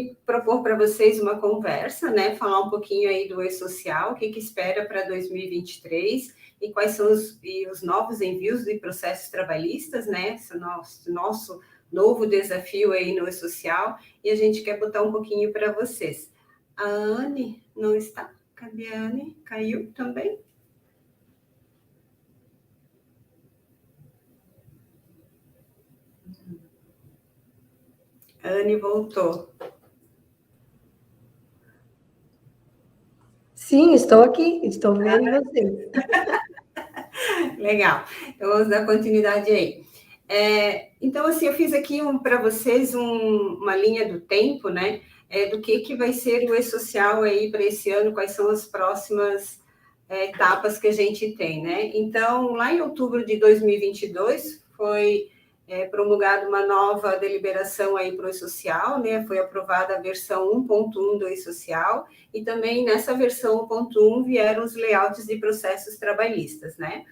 aqui propor para vocês uma conversa, né? Falar um pouquinho aí do E-Social, o que espera para 2023 e quais são os novos envios de processos trabalhistas, né? Esse nosso novo desafio aí no E-Social, e a gente quer botar um pouquinho para vocês. A Anne não está? Cadê a Anne? Caiu também? A Anne voltou. Sim, estou aqui, estou vendo vocês. Legal, então vamos dar continuidade aí. Então, assim, eu fiz aqui para vocês uma linha do tempo, né? Do que vai ser o E-Social aí para esse ano, quais são as próximas etapas que a gente tem, né? Então, lá em outubro de 2022, foi promulgada uma nova deliberação aí para o E-Social, né? Foi aprovada a versão 1.1 do E-Social, e também nessa versão 1.1 vieram os layouts de processos trabalhistas, né?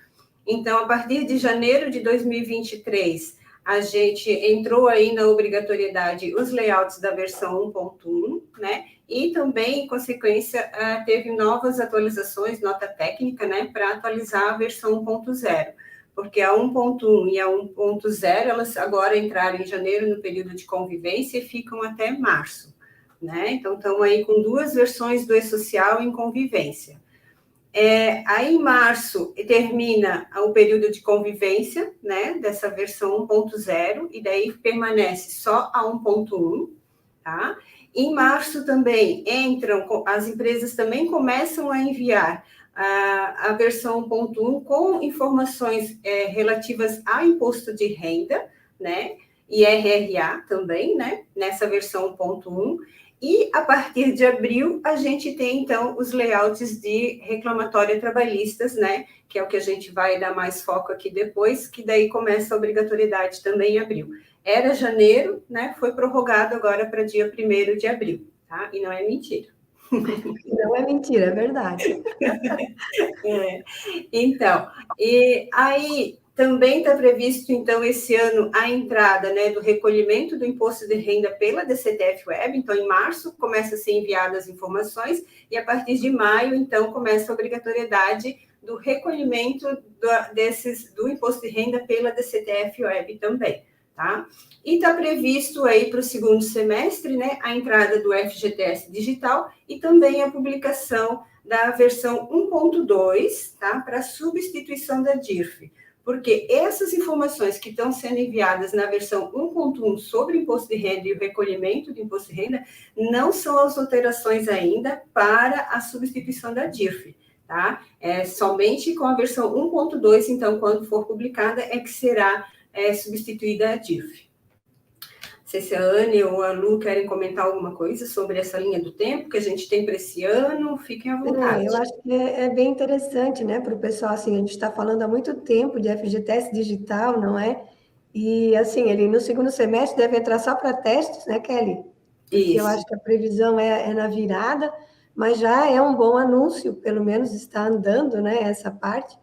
Então, a partir de janeiro de 2023, a gente entrou aí na obrigatoriedade os layouts da versão 1.1, né? E também, em consequência, teve novas atualizações, nota técnica, né? Para atualizar a versão 1.0, porque a 1.1 e a 1.0, elas agora entraram em janeiro no período de convivência e ficam até março, né? Então, estamos aí com 2 versões do E-Social em convivência. Aí, em março, termina o período de convivência, né, dessa versão 1.0, e daí permanece só a 1.1, tá? Em março também as empresas também começam a enviar a versão 1.1 com informações relativas ao imposto de renda, né, e RRA também, né, nessa versão 1.1, e a partir de abril a gente tem então os layouts de reclamatória trabalhistas, né, que é o que a gente vai dar mais foco aqui depois, que daí começa a obrigatoriedade também em abril. Era janeiro, né, foi prorrogado agora para dia 1º de abril, tá? E não é mentira. Não é mentira, é verdade. Então, e aí também está previsto, então, esse ano, a entrada, né, do recolhimento do imposto de renda pela DCTF Web. Então, em março, começa a ser enviadas as informações, e a partir de maio, então, começa a obrigatoriedade do recolhimento do imposto de renda pela DCTF Web também, tá? E está previsto aí para o 2º semestre, né, a entrada do FGTS Digital e também a publicação da versão 1.2, tá, para substituição da DIRF. Porque essas informações que estão sendo enviadas na versão 1.1 sobre imposto de renda e o recolhimento do imposto de renda não são as alterações ainda para a substituição da DIRF, tá? Somente com a versão 1.2, então, quando for publicada, é que será substituída a DIRF. Não sei se a Anne ou a Lu querem comentar alguma coisa sobre essa linha do tempo que a gente tem para esse ano. Fiquem à vontade. Eu acho que é bem interessante, né, para o pessoal, assim, a gente está falando há muito tempo de FGTS digital, não é? E, assim, ele no 2º semestre deve entrar só para testes, né, Kelly? Porque Isso. eu acho que a previsão é na virada, mas já é um bom anúncio, pelo menos está andando, né, essa parte.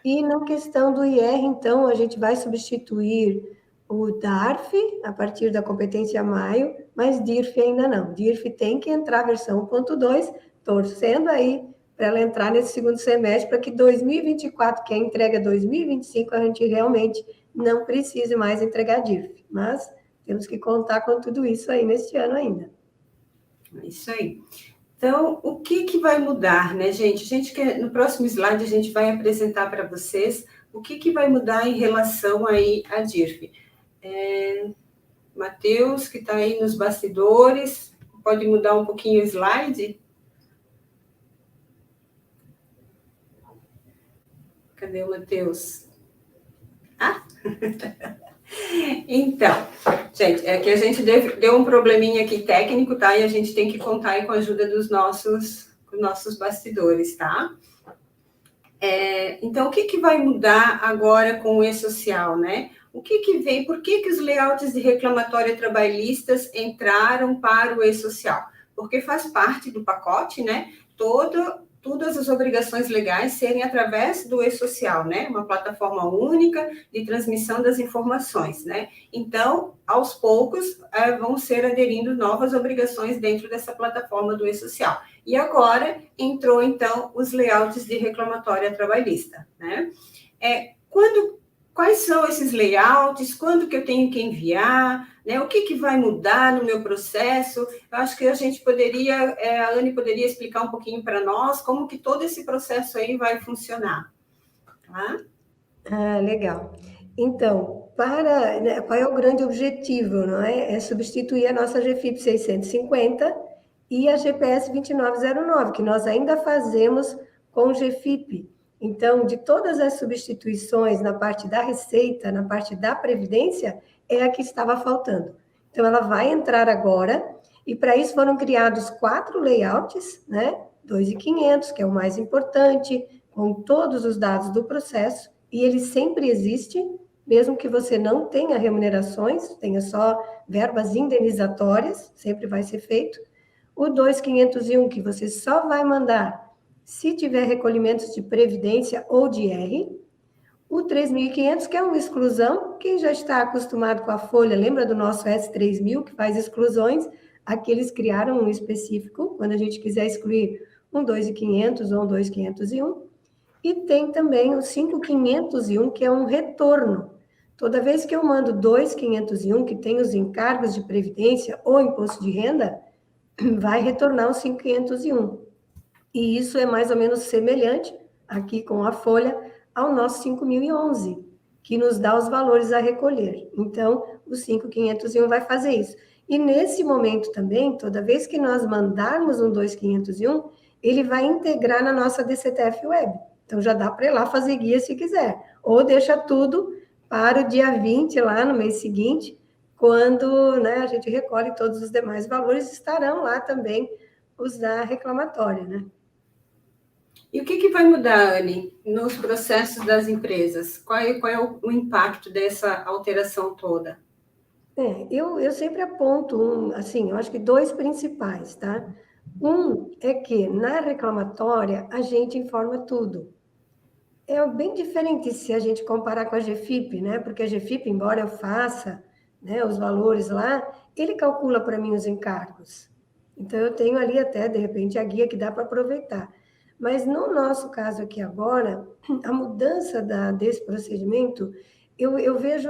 E na questão do IR, então, a gente vai substituir o DARF a partir da competência maio, mas DIRF ainda não. DIRF tem que entrar a versão 1.2, torcendo aí para ela entrar nesse 2º semestre, para que 2024, que é a entrega 2025, a gente realmente não precise mais entregar DIRF. Mas temos que contar com tudo isso aí neste ano ainda. É isso aí. Então, o que vai mudar, né, gente? No próximo slide, a gente vai apresentar para vocês o que vai mudar em relação aí à DIRF. Matheus, que está aí nos bastidores, pode mudar um pouquinho o slide? Cadê o Matheus? Então, gente, é que a gente deu um probleminha aqui técnico, tá? E a gente tem que contar aí com a ajuda dos nossos bastidores, tá? Então, o que vai mudar agora com o E-Social, né? O que vem, por que os layouts de reclamatória trabalhistas entraram para o E-Social? Porque faz parte do pacote, né? todas as obrigações legais serem através do e-social, né? Uma plataforma única de transmissão das informações, né? Então, aos poucos, vão ser aderindo novas obrigações dentro dessa plataforma do e-social. E agora entrou, então, os layouts de reclamatória trabalhista, né? Quais são esses layouts? Quando que eu tenho que enviar? Né? O que vai mudar no meu processo? Eu acho que a gente poderia, a Anne poderia explicar um pouquinho para nós como que todo esse processo aí vai funcionar. Tá? Legal. Então, né, qual é o grande objetivo, não é? É substituir a nossa GFIP 650 e a GPS 2909, que nós ainda fazemos com GFIP. Então, de todas as substituições na parte da receita, na parte da previdência, é a que estava faltando. Então, ela vai entrar agora, e para isso foram criados 4 layouts, né? 2.500, que é o mais importante, com todos os dados do processo, e ele sempre existe, mesmo que você não tenha remunerações, tenha só verbas indenizatórias, sempre vai ser feito. O 2.501, que você só vai mandar se tiver recolhimentos de previdência ou de R. O 3.500, que é uma exclusão, quem já está acostumado com a folha, lembra do nosso S3000, que faz exclusões? Aqui eles criaram um específico, quando a gente quiser excluir um 2.500 ou um 2.501. E tem também o 5.501, que é um retorno. Toda vez que eu mando 2.501, que tem os encargos de previdência ou imposto de renda, vai retornar o 5.501. E isso é mais ou menos semelhante, aqui com a folha, ao nosso 5.011, que nos dá os valores a recolher. Então, o 5.501 vai fazer isso. E nesse momento também, toda vez que nós mandarmos um 2.501, ele vai integrar na nossa DCTF Web. Então, já dá para ir lá fazer guia se quiser. Ou deixa tudo para o dia 20, lá no mês seguinte, quando, né, a gente recolhe todos os demais valores, estarão lá também os da reclamatória, né? E o que vai mudar, Anne, nos processos das empresas? Qual é o impacto dessa alteração toda? Eu sempre aponto, assim, eu acho que 2 principais, tá? Um é que na reclamatória a gente informa tudo. É bem diferente se a gente comparar com a GFIP, né? Porque a GFIP, embora eu faça, né, os valores lá, ele calcula para mim os encargos. Então, eu tenho ali até, de repente, a guia que dá para aproveitar. Mas no nosso caso aqui agora, a mudança desse procedimento, eu vejo,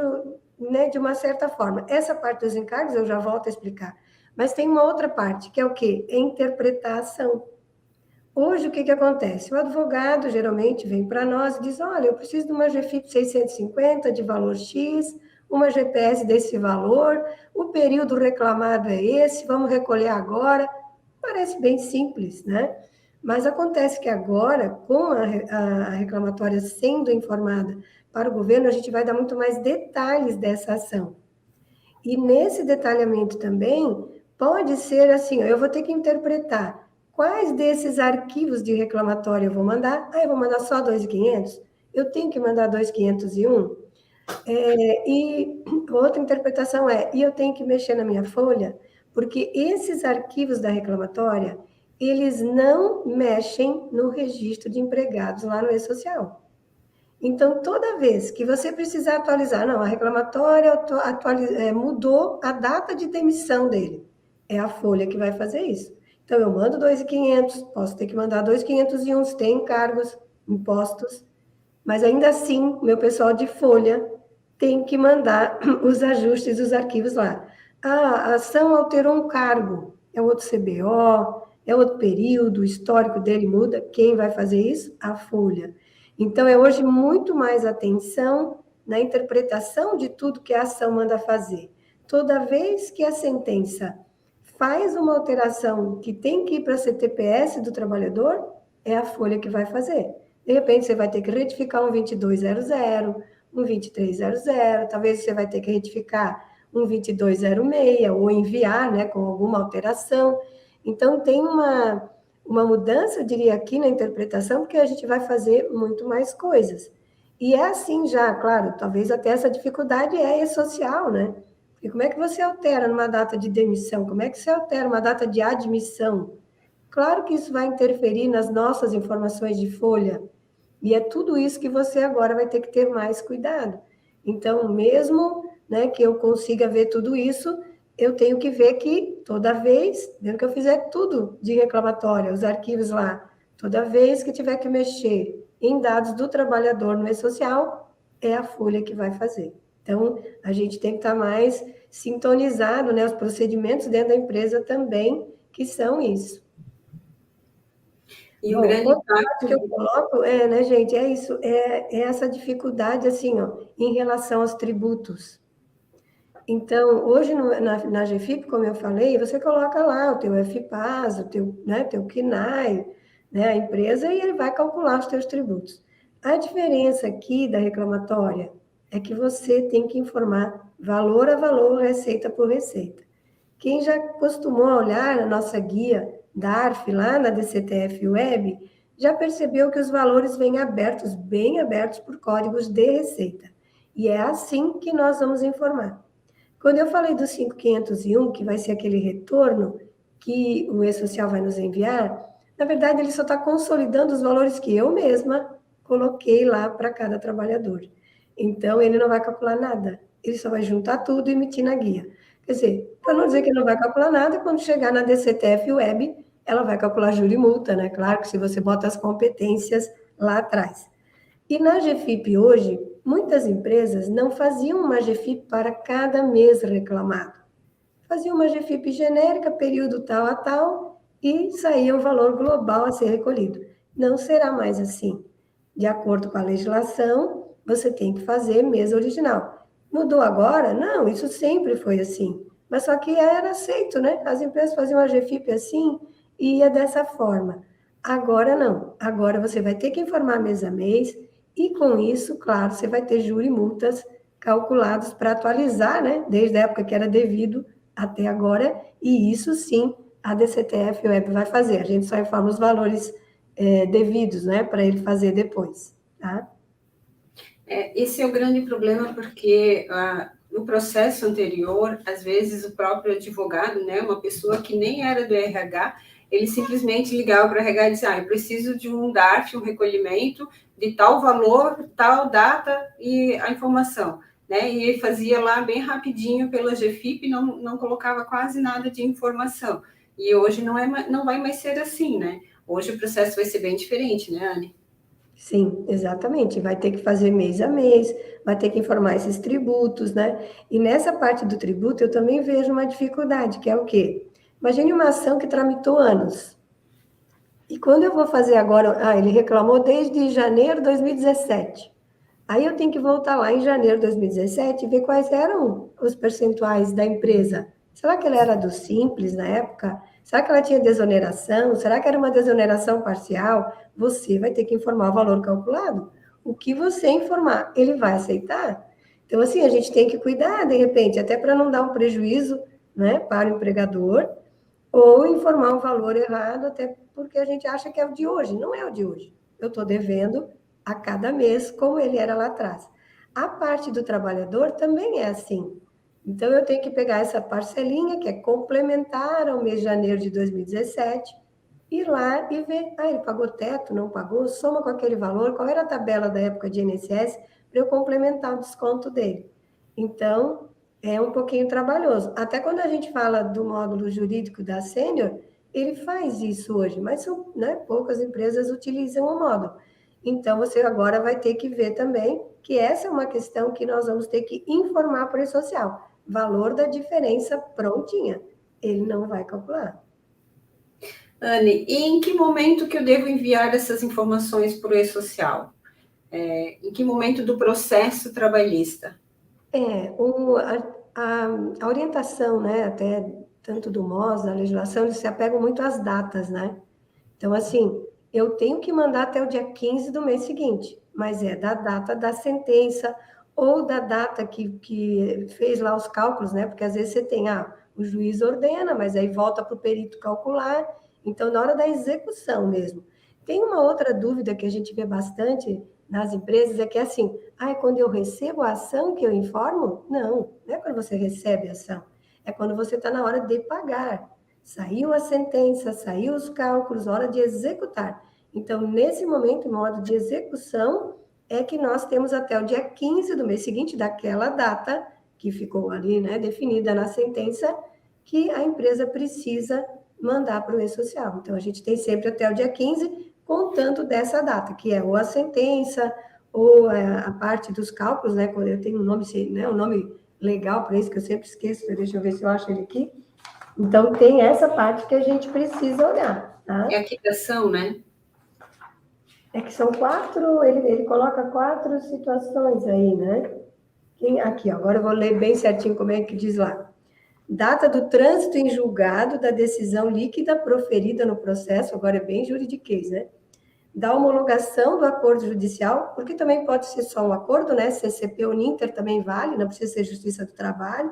né, de uma certa forma. Essa parte dos encargos eu já volto a explicar. Mas tem uma outra parte, que é o quê? É interpretar a ação. Hoje, o que acontece? O advogado geralmente vem para nós e diz, olha, eu preciso de uma GFIP 650 de valor X, uma GPS desse valor, o período reclamado é esse, vamos recolher agora. Parece bem simples, né? Mas acontece que agora, com a reclamatória sendo informada para o governo, a gente vai dar muito mais detalhes dessa ação. E nesse detalhamento também, pode ser assim, eu vou ter que interpretar quais desses arquivos de reclamatório eu vou mandar. Eu vou mandar só 2.500? Eu tenho que mandar 2.501? E outra interpretação e eu tenho que mexer na minha folha, porque esses arquivos da reclamatória, eles não mexem no registro de empregados lá no E-Social. Então, toda vez que você precisar atualizar, não, a reclamatória mudou a data de demissão dele, é a folha que vai fazer isso. Então, eu mando 2.500, posso ter que mandar 2.501, se tem encargos, impostos, mas ainda assim, meu pessoal de folha tem que mandar os ajustes dos arquivos lá. A ação alterou um cargo, é outro CBO, é outro período, o histórico dele muda, quem vai fazer isso? A folha. Então, é hoje muito mais atenção na interpretação de tudo que a ação manda fazer. Toda vez que a sentença faz uma alteração que tem que ir para a CTPS do trabalhador, é a folha que vai fazer. De repente, você vai ter que retificar um 2200, um 2300, talvez você vai ter que retificar um 2206, ou enviar, né, com alguma alteração. Então, tem uma mudança, eu diria, aqui na interpretação, porque a gente vai fazer muito mais coisas. E é assim já, claro, talvez até essa dificuldade é social, né? Porque como é que você altera numa data de demissão? Como é que você altera uma data de admissão? Claro que isso vai interferir nas nossas informações de folha, e é tudo isso que você agora vai ter que ter mais cuidado. Então, mesmo, né, que eu consiga ver tudo isso, eu tenho que ver que toda vez, mesmo que eu fizer tudo de reclamatória, os arquivos lá, toda vez que tiver que mexer em dados do trabalhador no e-social, é a folha que vai fazer. Então, a gente tem que estar mais sintonizado, né, os procedimentos dentro da empresa também, que são isso. E o Bom, grande outra parte que eu impacto. coloco né, gente, é isso, é essa dificuldade, assim, ó, em relação aos tributos. Então, hoje na GFIP, como eu falei, você coloca lá o teu FPAS, o teu, né, teu CNAE, né, a empresa, e ele vai calcular os teus tributos. A diferença aqui da reclamatória é que você tem que informar valor a valor, receita por receita. Quem já costumou olhar a nossa guia DARF lá na DCTF Web, já percebeu que os valores vêm abertos, bem abertos por códigos de receita. E é assim que nós vamos informar. Quando eu falei do 5501, que vai ser aquele retorno que o E-Social vai nos enviar, na verdade ele só está consolidando os valores que eu mesma coloquei lá para cada trabalhador. Então ele não vai calcular nada, ele só vai juntar tudo e emitir na guia. Quer dizer, para não dizer que não vai calcular nada, quando chegar na DCTF Web, ela vai calcular juro e multa, né? Claro que se você bota as competências lá atrás. E na GFIP hoje, muitas empresas não faziam uma GFIP para cada mês reclamado. Faziam uma GFIP genérica, período tal a tal, e saía o valor global a ser recolhido. Não será mais assim. De acordo com a legislação, você tem que fazer mês original. Mudou agora? Não, isso sempre foi assim. Mas só que era aceito, né? As empresas faziam a GFIP assim e ia dessa forma. Agora não. Agora você vai ter que informar mês a mês e com isso, claro, você vai ter juros e multas calculados para atualizar, né? Desde a época que era devido até agora, e isso sim a DCTF Web vai fazer. A gente só informa os valores devidos, né, para ele fazer depois, tá? Esse é o grande problema, porque no processo anterior, às vezes o próprio advogado, né, uma pessoa que nem era do RH, ele simplesmente ligava para o RH e dizia, eu preciso de um DARF, um recolhimento de tal valor, tal data e a informação. Né? E ele fazia lá bem rapidinho pela GFIP, não colocava quase nada de informação. E hoje não vai mais ser assim, né? Hoje o processo vai ser bem diferente, né, Anne? Sim, exatamente. Vai ter que fazer mês a mês, vai ter que informar esses tributos, né? E nessa parte do tributo eu também vejo uma dificuldade, que é o quê? Imagine uma ação que tramitou anos. E quando eu vou fazer agora, ele reclamou desde janeiro de 2017. Aí eu tenho que voltar lá em janeiro de 2017 e ver quais eram os percentuais da empresa. Será que ela era do Simples na época? Será que ela tinha desoneração? Será que era uma desoneração parcial? Você vai ter que informar o valor calculado. O que você informar, ele vai aceitar? Então, assim, a gente tem que cuidar, de repente, até para não dar um prejuízo, né, para o empregador, ou informar um valor errado, até porque a gente acha que é o de hoje. Não é o de hoje. Eu estou devendo a cada mês, como ele era lá atrás. A parte do trabalhador também é assim. Então, eu tenho que pegar essa parcelinha, que é complementar ao mês de janeiro de 2017, ir lá e ver, ele pagou teto, não pagou, soma com aquele valor, qual era a tabela da época de INSS, para eu complementar o desconto dele. Então, é um pouquinho trabalhoso. Até quando a gente fala do módulo jurídico da Sênior, ele faz isso hoje, mas são, né, poucas empresas utilizam o módulo. Então, você agora vai ter que ver também que essa é uma questão que nós vamos ter que informar para o social. Valor da diferença prontinha. Ele não vai calcular. Anne, e em que momento que eu devo enviar essas informações para o E-Social? Em que momento do processo trabalhista? A orientação, né, até tanto do MOS, da legislação, eles se apegam muito às datas, né? Então, assim, eu tenho que mandar até o dia 15 do mês seguinte, mas é da data da sentença ou da data que fez lá os cálculos, né? Porque às vezes você tem, o juiz ordena, mas aí volta para o perito calcular. Então, na hora da execução mesmo. Tem uma outra dúvida que a gente vê bastante nas empresas, é que é assim, quando eu recebo a ação que eu informo? Não é quando você recebe a ação, é quando você está na hora de pagar. Saiu a sentença, saiu os cálculos, hora de executar. Então, nesse momento, em modo de execução, é que nós temos até o dia 15 do mês seguinte, daquela data que ficou ali, né, definida na sentença, que a empresa precisa mandar para o e-social. Então, a gente tem sempre até o dia 15, contando dessa data, que é ou a sentença, ou a parte dos cálculos, né, quando eu tenho um nome, né, um nome legal para isso, que eu sempre esqueço, deixa eu ver se eu acho ele aqui. Então, tem essa parte que a gente precisa olhar, tá? É a quitação, né? É que são 4, ele coloca 4 situações aí, né? Aqui, ó, agora eu vou ler bem certinho como é que diz lá. Data do trânsito em julgado da decisão líquida proferida no processo, agora é bem juridiquês, né? Da homologação do acordo judicial, porque também pode ser só um acordo, né? CCP ou Ninter também vale, não precisa ser Justiça do Trabalho.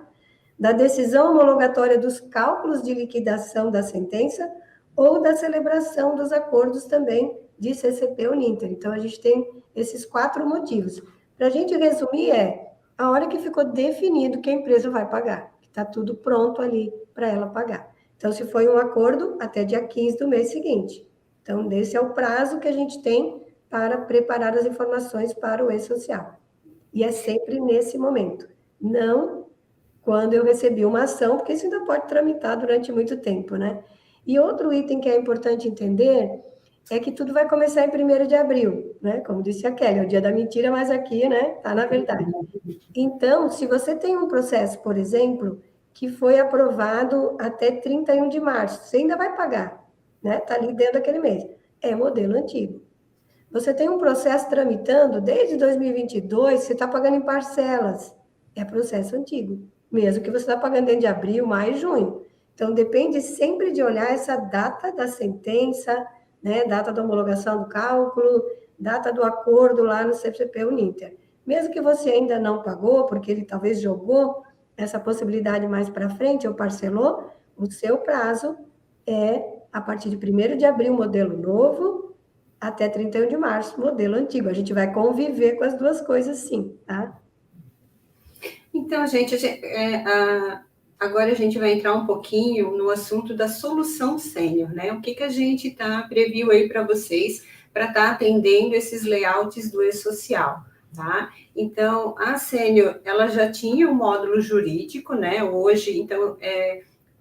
Da decisão homologatória dos cálculos de liquidação da sentença ou da celebração dos acordos também de CCP ou Ninter. Então, a gente tem esses 4 motivos. Para a gente resumir, a hora que ficou definido que a empresa vai pagar, que está tudo pronto ali para ela pagar. Então, se foi um acordo, até dia 15 do mês seguinte. Então, esse é o prazo que a gente tem para preparar as informações para o e-social. E é sempre nesse momento. Não quando eu recebi uma ação, porque isso ainda pode tramitar durante muito tempo, né? E outro item que é importante entender é que tudo vai começar em 1º de abril, né? Como disse a Kelly, é o dia da mentira, mas aqui, né, tá na verdade. Então, se você tem um processo, por exemplo, que foi aprovado até 31 de março, você ainda vai pagar, né? Tá ali dentro daquele mês. É modelo antigo. Você tem um processo tramitando desde 2022, você está pagando em parcelas. É processo antigo. Mesmo que você está pagando dentro de abril, maio, junho. Então, depende sempre de olhar essa data da sentença, né? Data da homologação do cálculo, data do acordo lá no CCP Uninter. Mesmo que você ainda não pagou, porque ele talvez jogou essa possibilidade mais para frente ou parcelou, o seu prazo é a partir de 1º de abril, modelo novo, até 31 de março, modelo antigo. A gente vai conviver com as duas coisas, sim, tá? Então, gente, agora a gente vai entrar um pouquinho no assunto da solução sênior, né? O que a gente previu aí para vocês para estar atendendo esses layouts do e-social, tá? Então, a sênior, ela já tinha um módulo jurídico, né? Hoje, então,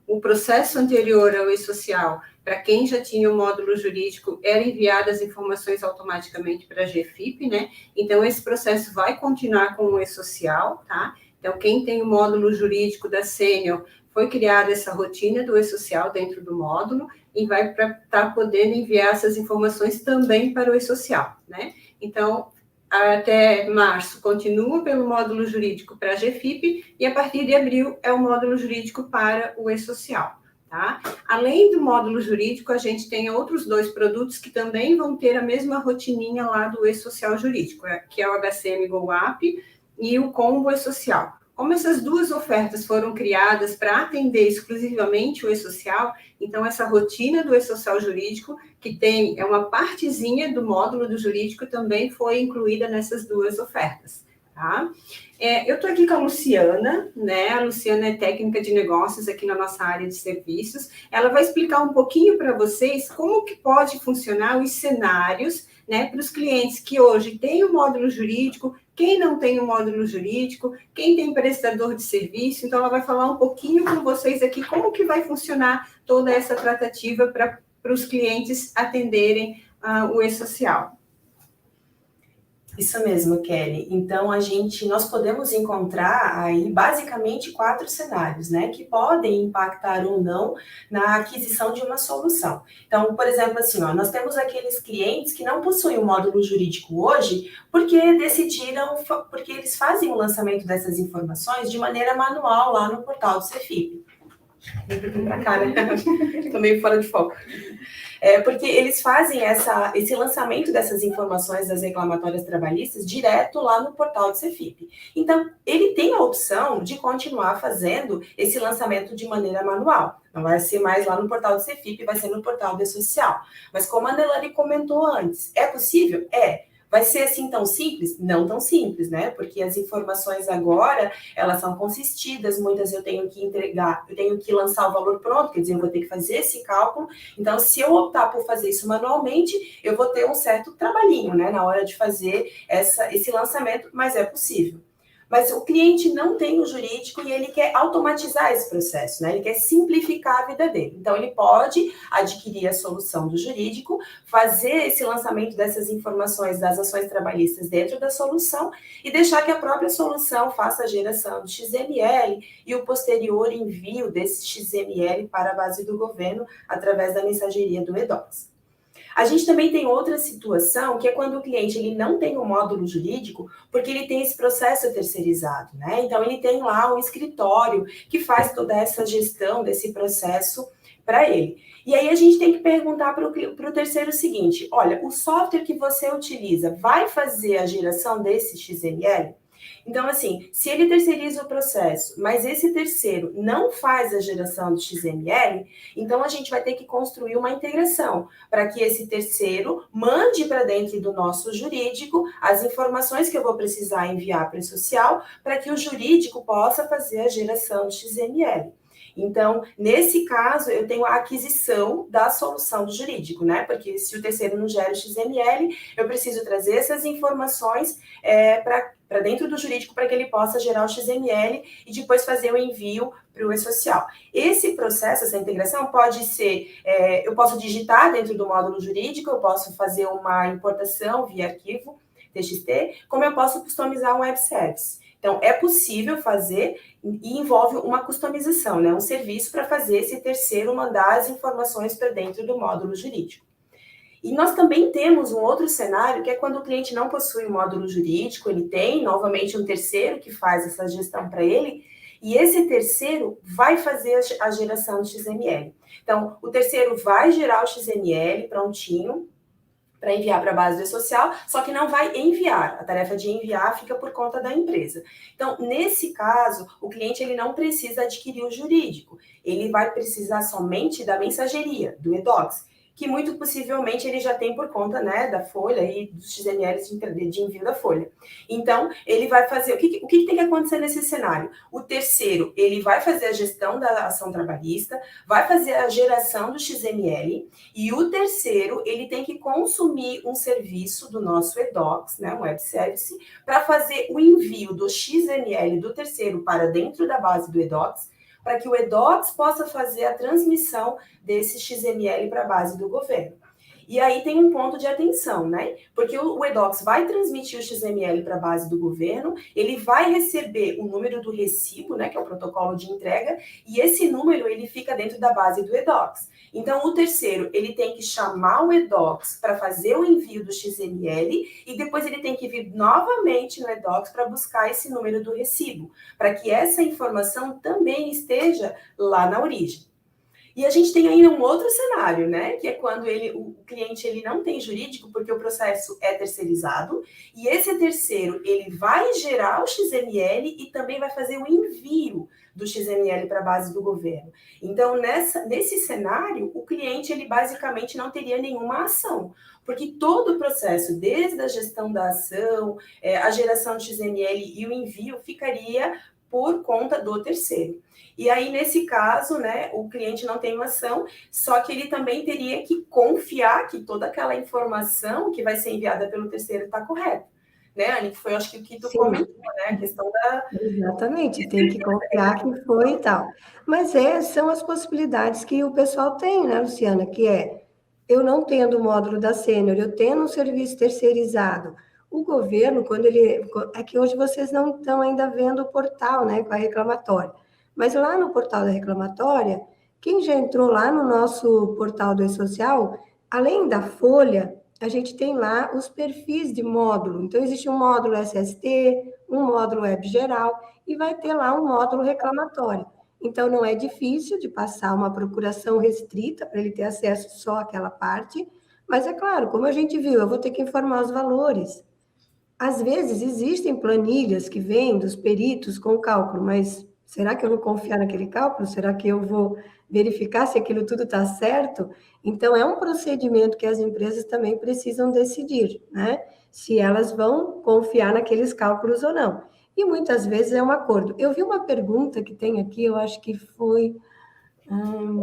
o processo anterior ao e-social, para quem já tinha o módulo jurídico, era enviadas as informações automaticamente para a GFIP, né? Então, esse processo vai continuar com o e-social, tá? Então, quem tem o módulo jurídico da Sênior, foi criada essa rotina do e-social dentro do módulo e vai estar podendo enviar essas informações também para o e-social, né? Então, até março continua pelo módulo jurídico para a GFIP e a partir de abril é o módulo jurídico para o e-social, tá? Além do módulo jurídico, a gente tem outros 2 produtos que também vão ter a mesma rotininha lá do e-social jurídico, que é o HCM Go App e o Combo e-social. Como essas 2 ofertas foram criadas para atender exclusivamente o e-social, então essa rotina do e-social jurídico, que é uma partezinha do módulo do jurídico, também foi incluída nessas 2 ofertas, tá? Eu estou aqui com a Luciana, né? A Luciana é técnica de negócios aqui na nossa área de serviços. Ela vai explicar um pouquinho para vocês como que pode funcionar os cenários, né, para os clientes que hoje têm o módulo jurídico, quem não tem o módulo jurídico, quem tem prestador de serviço. Então, ela vai falar um pouquinho com vocês aqui como que vai funcionar toda essa tratativa para os clientes atenderem o e-social. Isso mesmo, Kelly. Então, nós podemos encontrar aí basicamente 4 cenários, né, que podem impactar ou não na aquisição de uma solução. Então, por exemplo, assim, nós temos aqueles clientes que não possuem o módulo jurídico hoje porque porque eles fazem o lançamento dessas informações de maneira manual lá no portal do CEFIP. Pra cá, né? Tô meio fora de foco. Porque eles fazem esse lançamento dessas informações das reclamatórias trabalhistas direto lá no portal do CEFIP. Então, ele tem a opção de continuar fazendo esse lançamento de maneira manual. Não vai ser mais lá no portal do CEFIP, vai ser no portal do e-social. Mas como a Nelane comentou antes, é possível? Vai ser assim tão simples? Não tão simples, né? Porque as informações agora, elas são consistidas, muitas eu tenho que entregar, eu tenho que lançar o valor pronto, quer dizer, eu vou ter que fazer esse cálculo. Então, se eu optar por fazer isso manualmente, eu vou ter um certo trabalhinho, né, na hora de fazer esse lançamento, mas é possível. Mas o cliente não tem o jurídico e ele quer automatizar esse processo, né? Ele quer simplificar a vida dele. Então, ele pode adquirir a solução do jurídico, fazer esse lançamento dessas informações das ações trabalhistas dentro da solução e deixar que a própria solução faça a geração de XML e o posterior envio desse XML para a base do governo através da mensageria do eDocs. A gente também tem outra situação, que é quando o cliente ele não tem um módulo jurídico, porque ele tem esse processo terceirizado, né? Então, ele tem lá um escritório que faz toda essa gestão desse processo para ele. E aí a gente tem que perguntar para o terceiro o seguinte: olha, o software que você utiliza vai fazer a geração desse XML? Então, assim, se ele terceiriza o processo, mas esse terceiro não faz a geração do XML, então a gente vai ter que construir uma integração para que esse terceiro mande para dentro do nosso jurídico as informações que eu vou precisar enviar para o social, para que o jurídico possa fazer a geração do XML. Então, nesse caso, eu tenho a aquisição da solução do jurídico, né? Porque se o terceiro não gera o XML, eu preciso trazer essas informações para dentro do jurídico para que ele possa gerar o XML e depois fazer o envio para o e-social. Esse processo, essa integração pode ser, eu posso digitar dentro do módulo jurídico, eu posso fazer uma importação via arquivo TXT, como eu posso customizar um web service. Então, é possível fazer e envolve uma customização, né? Um serviço para fazer esse terceiro mandar as informações para dentro do módulo jurídico. E nós também temos um outro cenário, que é quando o cliente não possui um módulo jurídico, ele tem, novamente, um terceiro que faz essa gestão para ele, e esse terceiro vai fazer a geração de XML. Então, o terceiro vai gerar o XML prontinho, para enviar para a base do e-social, só que não vai enviar. A tarefa de enviar fica por conta da empresa. Então, nesse caso, o cliente ele não precisa adquirir o jurídico. Ele vai precisar somente da mensageria, do eDocs, que muito possivelmente ele já tem por conta, né, da folha e dos XMLs de envio da folha. Então, ele vai fazer... O que tem que acontecer nesse cenário? O terceiro, ele vai fazer a gestão da ação trabalhista, vai fazer a geração do XML, e o terceiro, ele tem que consumir um serviço do nosso eDocs, né, um web service, para fazer o envio do XML do terceiro para dentro da base do eDocs, para que o eDocs possa fazer a transmissão desse XML para a base do governo. E aí tem um ponto de atenção, né? Porque o eDocs vai transmitir o XML para a base do governo, ele vai receber o número do recibo, né, que é o protocolo de entrega, e esse número ele fica dentro da base do eDocs. Então, o terceiro, ele tem que chamar o eDocs para fazer o envio do XML e depois ele tem que vir novamente no eDocs para buscar esse número do recibo, para que essa informação também esteja lá na origem. E a gente tem ainda um outro cenário, né? Que é quando o cliente ele não tem jurídico, porque o processo é terceirizado, e esse terceiro ele vai gerar o XML e também vai fazer o envio do XML para a base do governo. Então, nesse cenário, o cliente ele basicamente não teria nenhuma ação, porque todo o processo, desde a gestão da ação, a geração de XML e o envio, ficaria por conta do terceiro. E aí, nesse caso, né, o cliente não tem uma ação, só que ele também teria que confiar que toda aquela informação que vai ser enviada pelo terceiro está correta. Né, Anny? Que foi, acho que o que tu comentou, né? A questão da... Exatamente, tem que confiar que foi e tal. Mas são as possibilidades que o pessoal tem, né, Luciana? Que eu não tendo o módulo da Sênior, eu tendo um serviço terceirizado, o governo, quando ele... É que hoje vocês não estão ainda vendo o portal, né, com a reclamatória. Mas lá no portal da reclamatória, quem já entrou lá no nosso portal do e-social, além da folha, a gente tem lá os perfis de módulo. Então, existe um módulo SST, um módulo web geral, e vai ter lá um módulo reclamatório. Então, não é difícil de passar uma procuração restrita para ele ter acesso só àquela parte, mas é claro, como a gente viu, eu vou ter que informar os valores. Às vezes, existem planilhas que vêm dos peritos com cálculo, mas será que eu vou confiar naquele cálculo? Será que eu vou verificar se aquilo tudo está certo. Então, é um procedimento que as empresas também precisam decidir, né? Se elas vão confiar naqueles cálculos ou não. E muitas vezes é um acordo. Eu vi uma pergunta que tem aqui, eu acho que foi...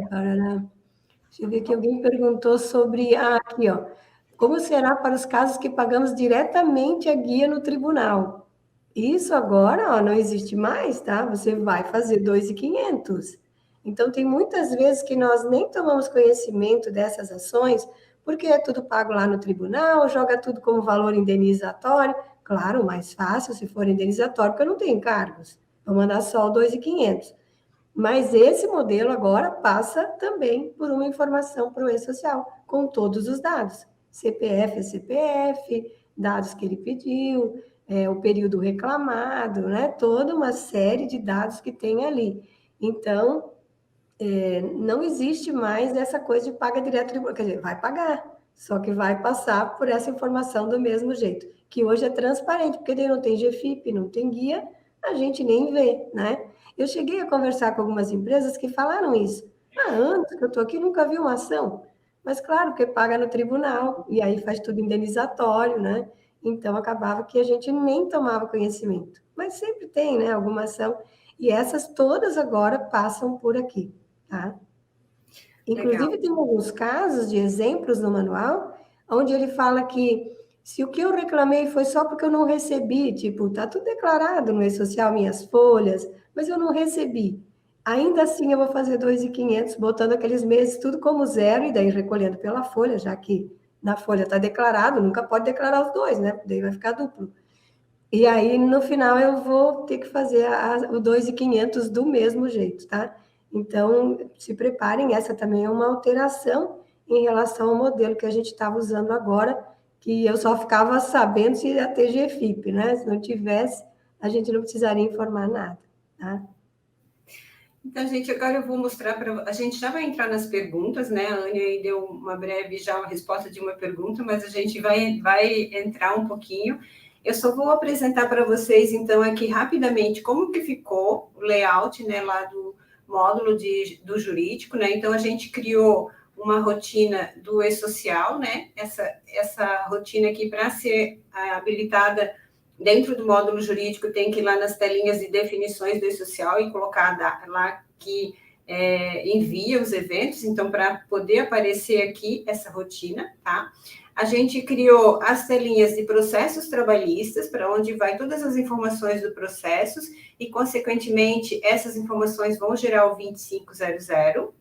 parará. Deixa eu ver que alguém perguntou sobre... aqui, ó. Como será para os casos que pagamos diretamente a guia no tribunal? Isso agora, ó, não existe mais, tá? Você vai fazer 2.500. Então, tem muitas vezes que nós nem tomamos conhecimento dessas ações, porque é tudo pago lá no tribunal, joga tudo como valor indenizatório. Claro, mais fácil se for indenizatório, porque eu não tenho encargos. Vou mandar só o 2.500. Mas esse modelo agora passa também por uma informação para o E-Social, com todos os dados. CPF é CPF, dados que ele pediu, o período reclamado, né? Toda uma série de dados que tem ali. Então, não existe mais essa coisa de paga direto, quer dizer, vai pagar, só que vai passar por essa informação do mesmo jeito, que hoje é transparente, porque daí não tem GFIP, não tem guia, a gente nem vê, né? Eu cheguei a conversar com algumas empresas que falaram isso. Há anos que eu estou aqui, nunca vi uma ação. Mas, claro, porque paga no tribunal, e aí faz tudo indenizatório, né? Então, acabava que a gente nem tomava conhecimento. Mas sempre tem, né, alguma ação. E essas todas agora passam por aqui, tá? Inclusive, Legal. tem alguns casos de exemplos no manual, onde ele fala que se o que eu reclamei foi só porque eu não recebi, tipo, tá tudo declarado no E-Social, minhas folhas, mas eu não recebi. Ainda assim, eu vou fazer 2.500, botando aqueles meses tudo como zero, e daí recolhendo pela folha, já que na folha está declarado, nunca pode declarar os dois, né? Daí vai ficar duplo. E aí, no final, eu vou ter que fazer o 2.500 do mesmo jeito, tá? Então, se preparem, essa também é uma alteração em relação ao modelo que a gente estava usando agora, que eu só ficava sabendo se ia ter GFIP, né? Se não tivesse, a gente não precisaria informar nada, tá? Então, gente, agora eu vou mostrar para... A gente já vai entrar nas perguntas, né? A Ania aí deu uma breve já a resposta de uma pergunta, mas a gente vai entrar um pouquinho. Eu só vou apresentar para vocês, então, aqui rapidamente como que ficou o layout, né, lá do módulo do jurídico, né? Então, a gente criou uma rotina do E-Social, né? Essa rotina aqui, para ser habilitada dentro do módulo jurídico, tem que ir lá nas telinhas de definições do E-Social e colocar lá que envia os eventos, então, para poder aparecer aqui essa rotina, tá? A gente criou as telinhas de processos trabalhistas, para onde vai todas as informações do processos, e, consequentemente, essas informações vão gerar o 2500.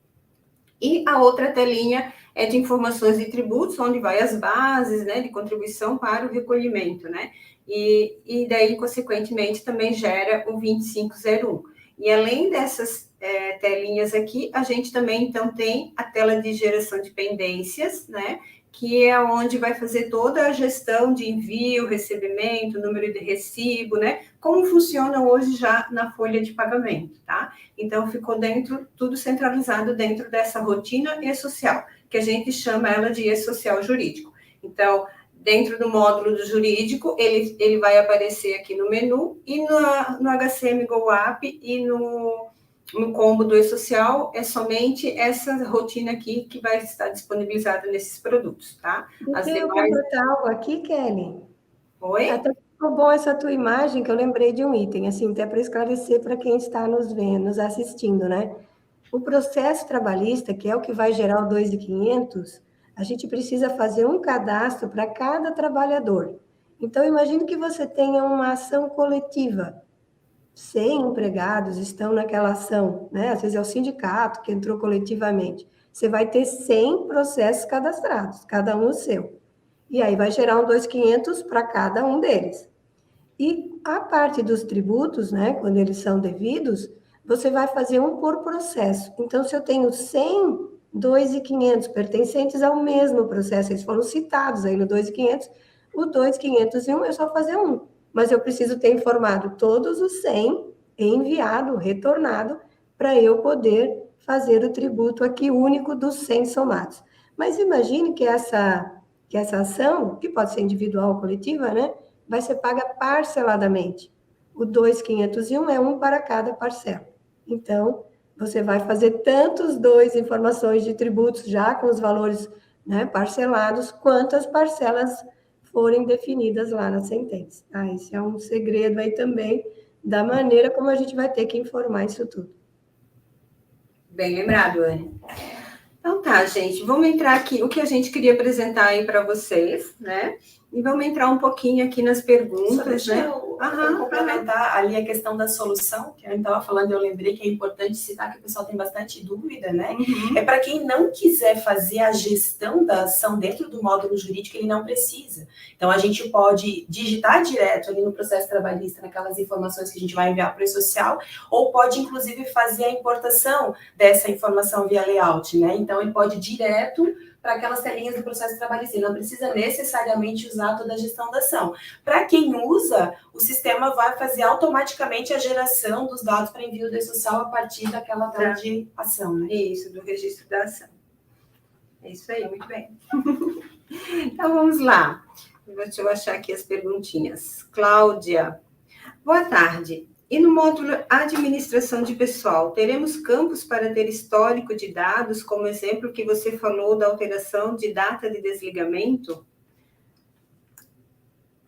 E a outra telinha é de informações de tributos, onde vai as bases, né, de contribuição para o recolhimento, né? E daí, consequentemente, também gera o 2501. E além dessas telinhas aqui, a gente também, então, tem a tela de geração de pendências, né? Que é onde vai fazer toda a gestão de envio, recebimento, número de recibo, né? Como funciona hoje já na folha de pagamento, tá? Então, ficou tudo centralizado dentro dessa rotina E-Social, que a gente chama ela de E-Social jurídico. Então, dentro do módulo do jurídico, ele vai aparecer aqui no menu, e no HCM Go App e no combo do E-Social, é somente essa rotina aqui que vai estar disponibilizada nesses produtos, tá? Deixa eu completar algo aqui, Kelly. Oi? Até ficou bom essa tua imagem, que eu lembrei de um item, assim, até para esclarecer para quem está nos vendo, nos assistindo, né? O processo trabalhista, que é o que vai gerar o 2.500, a gente precisa fazer um cadastro para cada trabalhador. Então, imagine que você tenha uma ação coletiva. 100 empregados estão naquela ação, né? Às vezes é o sindicato que entrou coletivamente. Você vai ter 100 processos cadastrados, cada um o seu. E aí vai gerar um 2.500 para cada um deles. E a parte dos tributos, né, quando eles são devidos, você vai fazer um por processo. Então, se eu tenho 100, 2.500 pertencentes ao mesmo processo, eles foram citados aí no 2.500, o 2.501 é só fazer um. Mas eu preciso ter informado todos os 100, enviado, retornado, para eu poder fazer o tributo aqui único dos 100 somados. Mas imagine que essa ação, que pode ser individual ou coletiva, né, vai ser paga parceladamente. O 2.501 é um para cada parcela. Então, você vai fazer tanto os dois informações de tributos já com os valores, né, parcelados, quanto as parcelas forem definidas lá na sentença. Esse é um segredo aí também da maneira como a gente vai ter que informar isso tudo. Bem lembrado, Anne. Então tá, gente, vamos entrar aqui, o que a gente queria apresentar aí para vocês, né? E vamos entrar um pouquinho aqui nas perguntas, Só deixa né? eu complementar ali a questão da solução, que a gente estava falando, eu lembrei que é importante citar que o pessoal tem bastante dúvida, né? É para quem não quiser fazer a gestão da ação dentro do módulo jurídico, ele não precisa. Então, a gente pode digitar direto ali no processo trabalhista, naquelas informações que a gente vai enviar para o e-social, ou pode, inclusive, fazer a importação dessa informação via layout, né? Então, ele pode ir direto para aquelas telinhas do processo trabalhista. Ele não precisa necessariamente usar toda a gestão da ação. Para quem usa, o sistema vai fazer automaticamente a geração dos dados para envio do e-social a partir daquela tela de ação, né? Isso, do registro da ação. É isso aí, muito bem. Então, vamos lá. Deixa eu achar aqui as perguntinhas. Cláudia, boa tarde. E no módulo Administração de Pessoal, teremos campos para ter histórico de dados, como exemplo que você falou da alteração de data de desligamento?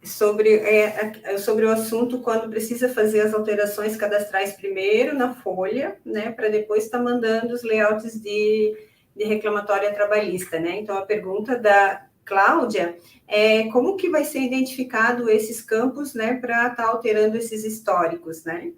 Sobre o assunto, quando precisa fazer as alterações cadastrais primeiro na folha, né, para depois estar mandando os layouts de reclamatória trabalhista, né? Então, a pergunta da Cláudia é como que vai ser identificado esses campos, né, para estar alterando esses históricos, né?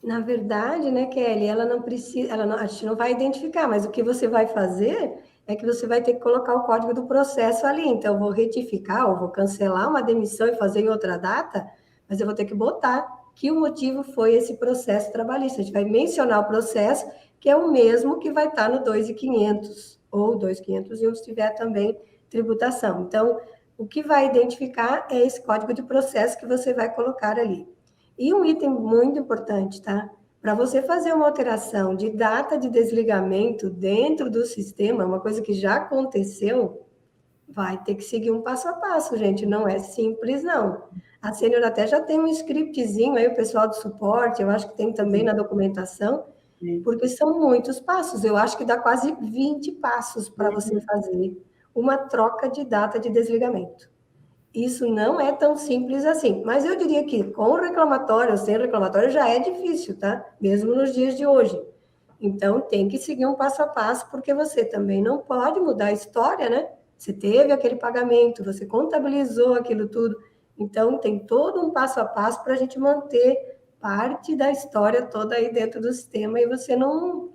Na verdade, né, Kelly, ela não precisa, a gente não vai identificar, mas o que você vai fazer é que você vai ter que colocar o código do processo ali. Então, eu vou retificar, ou vou cancelar uma demissão e fazer em outra data, mas eu vou ter que botar que o motivo foi esse processo trabalhista. A gente vai mencionar o processo, que é o mesmo que vai estar no 2.500 ou 2.501, se tiver também tributação. Então, o que vai identificar é esse código de processo que você vai colocar ali. E um item muito importante, tá? Para você fazer uma alteração de data de desligamento dentro do sistema, uma coisa que já aconteceu, vai ter que seguir um passo a passo, gente. Não é simples, não. A Sênior até já tem um scriptzinho aí, o pessoal do suporte, eu acho que tem também na documentação, porque são muitos passos. Eu acho que dá quase 20 passos para você fazer uma troca de data de desligamento. Isso não é tão simples assim, mas eu diria que com reclamatório ou sem reclamatório já é difícil, tá? Mesmo nos dias de hoje. Então, tem que seguir um passo a passo, porque você também não pode mudar a história, né? Você teve aquele pagamento, você contabilizou aquilo tudo. Então, tem todo um passo a passo para a gente manter parte da história toda aí dentro do sistema e você não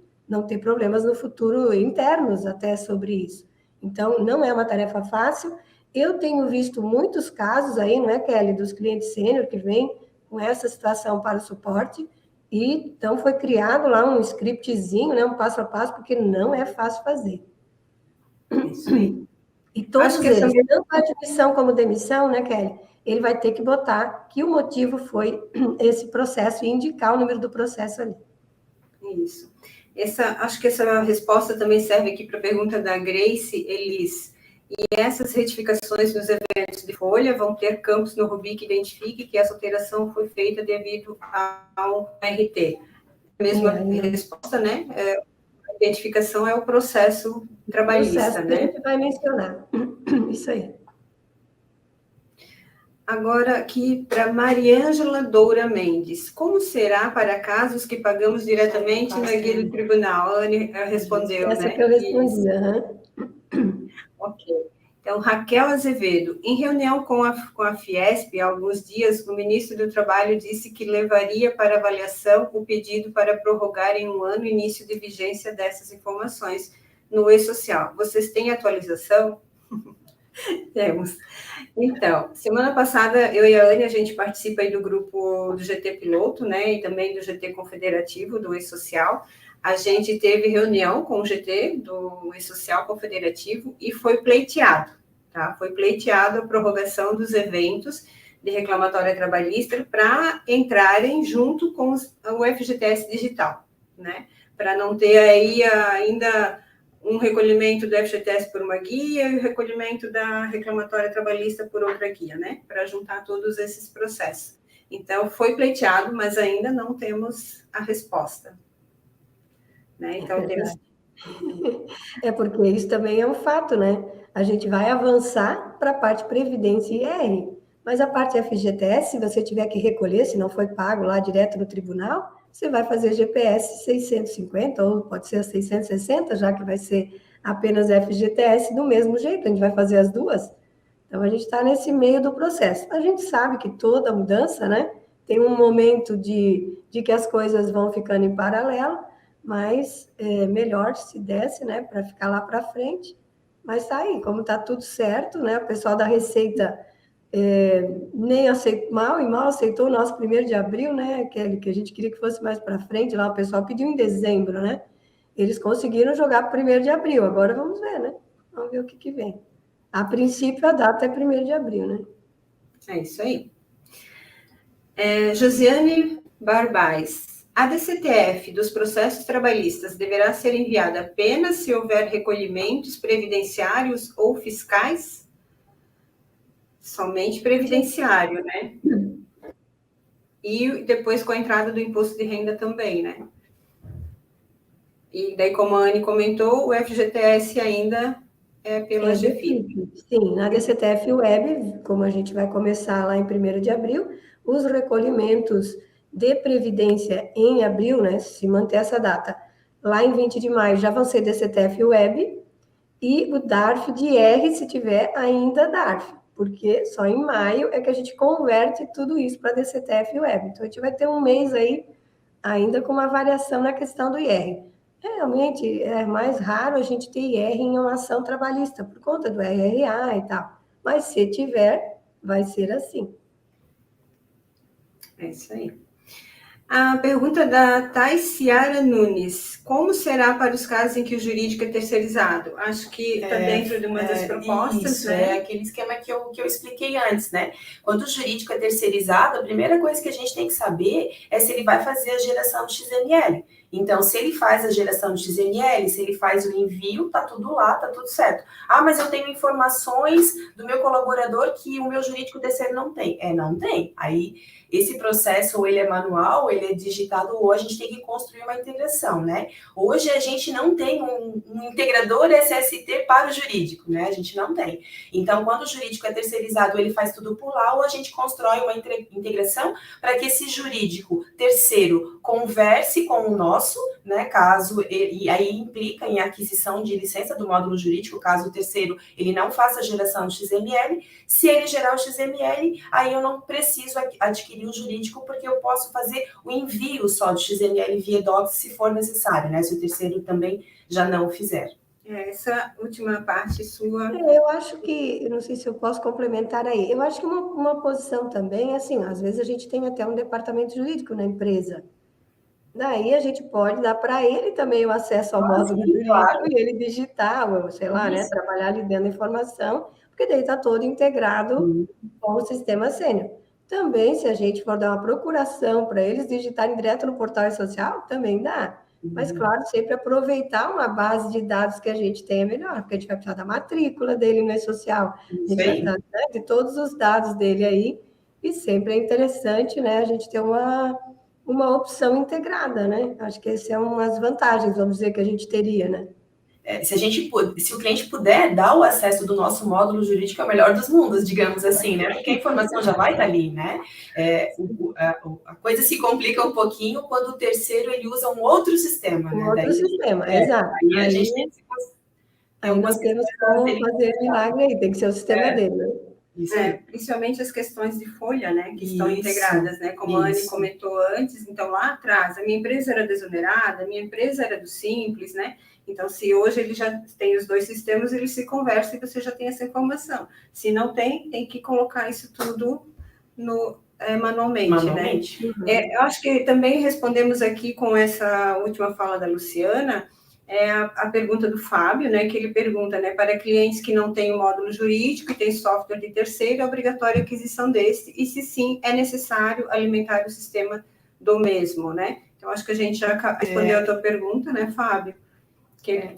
ter problemas no futuro internos até sobre isso. Então, não é uma tarefa fácil. Eu tenho visto muitos casos aí, não é, Kelly, dos clientes sênior que vêm com essa situação para o suporte, e então foi criado lá um scriptzinho, né, um passo a passo, porque não é fácil fazer. Isso aí. E todos eles, tanto a admissão como demissão, né, Kelly, ele vai ter que botar que o motivo foi esse processo e indicar o número do processo ali. Isso. Acho que essa resposta também serve aqui para a pergunta da Grace Elis. E essas retificações nos eventos de folha vão ter campos no Ruby que identifique que essa alteração foi feita devido ao RT. A mesma resposta, né? A identificação é o processo trabalhista, processo né? Que a gente vai mencionar. Isso aí. Agora, aqui para Mariângela Doura Mendes. Como será para casos que pagamos diretamente na guia do tribunal? A Anne respondeu, essa né? que eu respondi, Ok. Então, Raquel Azevedo. Em reunião com a Fiesp, há alguns dias, o ministro do Trabalho disse que levaria para avaliação o pedido para prorrogar em 1 ano o início de vigência dessas informações no e-social. Vocês têm atualização? Temos. Então, semana passada, eu e a Anne, a gente participa aí do grupo do GT Piloto, né, e também do GT Confederativo, do E-Social. A gente teve reunião com o GT do E-Social Confederativo e foi pleiteado, tá? Foi pleiteado a prorrogação dos eventos de reclamatória trabalhista para entrarem junto com o FGTS Digital, né? Para não ter aí ainda um recolhimento do FGTS por uma guia e o recolhimento da reclamatória trabalhista por outra guia, né? Para juntar todos esses processos. Então, foi pleiteado, mas ainda não temos a resposta. né? Então, temos... É porque isso também é um fato, né? A gente vai avançar para a parte Previdência e IR, mas a parte FGTS, se você tiver que recolher, se não foi pago lá direto no tribunal, você vai fazer GPS 650, ou pode ser 660, já que vai ser apenas FGTS do mesmo jeito, a gente vai fazer as duas. Então, a gente está nesse meio do processo. A gente sabe que toda mudança, né, tem um momento de que as coisas vão ficando em paralelo, mas é melhor se desse, né, para ficar lá para frente. Mas está aí, como está tudo certo, né, o pessoal da Receita nem aceitou, mal aceitou o nosso 1º de abril, né, aquele que a gente queria que fosse mais para frente, lá o pessoal pediu em dezembro, né, eles conseguiram jogar para 1º de abril, agora vamos ver, né, vamos ver o que vem. A princípio, a data é 1º de abril, né? É isso aí. Josiane Barbais. A DCTF dos processos trabalhistas deverá ser enviada apenas se houver recolhimentos previdenciários ou fiscais? Somente previdenciário, né? E depois com a entrada do imposto de renda também, né? E daí, como a Anne comentou, o FGTS ainda é pela GFIP. Sim, na DCTF Web, como a gente vai começar lá em 1º de abril, os recolhimentos de previdência em abril, né, se manter essa data, lá em 20 de maio já vão ser DCTF Web, e o DARF de IR, se tiver ainda DARF, porque só em maio é que a gente converte tudo isso para DCTF Web. Então, a gente vai ter um mês aí ainda com uma variação na questão do IR. Realmente, é mais raro a gente ter IR em uma ação trabalhista, por conta do RRA e tal. Mas se tiver, vai ser assim. É isso aí. A pergunta da Taiciara Nunes. Como será para os casos em que o jurídico é terceirizado? Acho que está dentro de uma das propostas, isso, né? É aquele esquema que eu expliquei antes, né? Quando o jurídico é terceirizado, a primeira coisa que a gente tem que saber é se ele vai fazer a geração de XML. Então, se ele faz a geração de XML, se ele faz o envio, tá tudo lá, tá tudo certo. Ah, mas eu tenho informações do meu colaborador que o meu jurídico terceiro não tem. Não tem. Aí, esse processo, ou ele é manual, ou ele é digitado, ou a gente tem que construir uma integração, né? Hoje, a gente não tem um integrador SST para o jurídico, né? A gente não tem. Então, quando o jurídico é terceirizado, ele faz tudo por lá, ou a gente constrói uma integração para que esse jurídico terceiro converse com o nosso, né, caso, e aí implica em aquisição de licença do módulo jurídico, caso o terceiro ele não faça a geração de XML. Se ele gerar o XML, aí eu não preciso adquirir o jurídico, porque eu posso fazer o envio só de XML via docs, se for necessário, né, se o terceiro também já não o fizer. Essa última parte sua... Eu acho que, eu não sei se eu posso complementar aí, eu acho que uma posição também, assim, às vezes a gente tem até um departamento jurídico na empresa. Daí a gente pode dar para ele também o acesso ao módulo jurídico, claro, e ele digitar, ou sei lá, né, trabalhar ali dentro da informação, porque daí está todo integrado com o sistema sênior. Também, se a gente for dar uma procuração para eles digitarem direto no portal social, também dá. Mas, claro, sempre aproveitar uma base de dados que a gente tem é melhor, porque a gente vai precisar da matrícula dele no e-social, a gente vai precisar, né, de todos os dados dele aí, e sempre é interessante, né, a gente ter uma opção integrada, né? Acho que essa é uma das vantagens, vamos dizer, que a gente teria, né? Se o cliente puder dar o acesso do nosso módulo jurídico, é o melhor dos mundos, digamos assim, né? Porque a informação já vai estar ali, né? A coisa se complica um pouquinho quando o terceiro ele usa um outro sistema, né? Outro sistema, exato. Aí a gente tem que... Aí nós temos como fazer milagre aí, tem que ser o sistema dele, né? Principalmente as questões de folha, né, que estão integradas, né, como a Anne comentou antes. Então, lá atrás, a minha empresa era desonerada, a minha empresa era do Simples, né, então, se hoje ele já tem os dois sistemas, eles se conversam e você já tem essa informação. Se não tem, tem que colocar isso tudo manualmente, né. Eu acho que também respondemos aqui com essa última fala da Luciana, a pergunta do Fábio, né, que ele pergunta, né, para clientes que não têm o módulo jurídico e têm software de terceiro, é obrigatória a aquisição desse, e se sim, é necessário alimentar o sistema do mesmo, né? Então, acho que a gente já respondeu a tua pergunta, né, Fábio? Que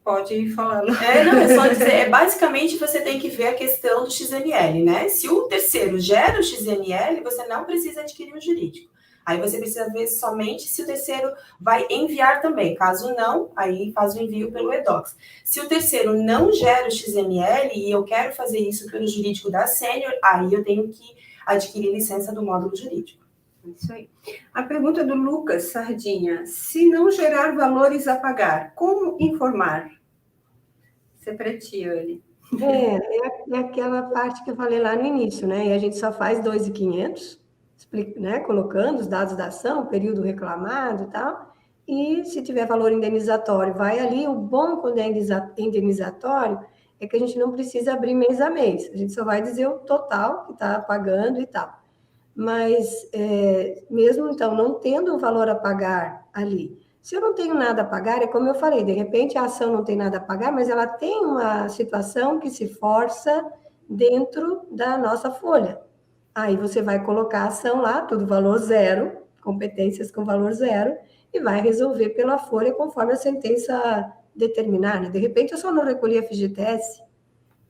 pode falar. Não, é só dizer, basicamente você tem que ver a questão do XML, né? Se o terceiro gera o XML, você não precisa adquirir o jurídico. Aí você precisa ver somente se o terceiro vai enviar também. Caso não, aí faz o envio pelo eDocs. Se o terceiro não gera o XML e eu quero fazer isso pelo jurídico da Sênior, aí eu tenho que adquirir licença do módulo jurídico. Isso aí. A pergunta do Lucas Sardinha: se não gerar valores a pagar, como informar? Isso é para ti, Anne. É aquela parte que eu falei lá no início, né? E a gente só faz 2.500, né? Colocando os dados da ação, período reclamado e tal. E se tiver valor indenizatório, vai ali. O bom quando é indenizatório é que a gente não precisa abrir mês a mês. A gente só vai dizer o total que está pagando e tal. Mas, mesmo então, não tendo um valor a pagar ali, se eu não tenho nada a pagar, é como eu falei, de repente a ação não tem nada a pagar, mas ela tem uma situação que se força dentro da nossa folha. Aí você vai colocar a ação lá, tudo valor zero, competências com valor zero, e vai resolver pela folha conforme a sentença determinar, né? De repente eu só não recolhi a FGTS,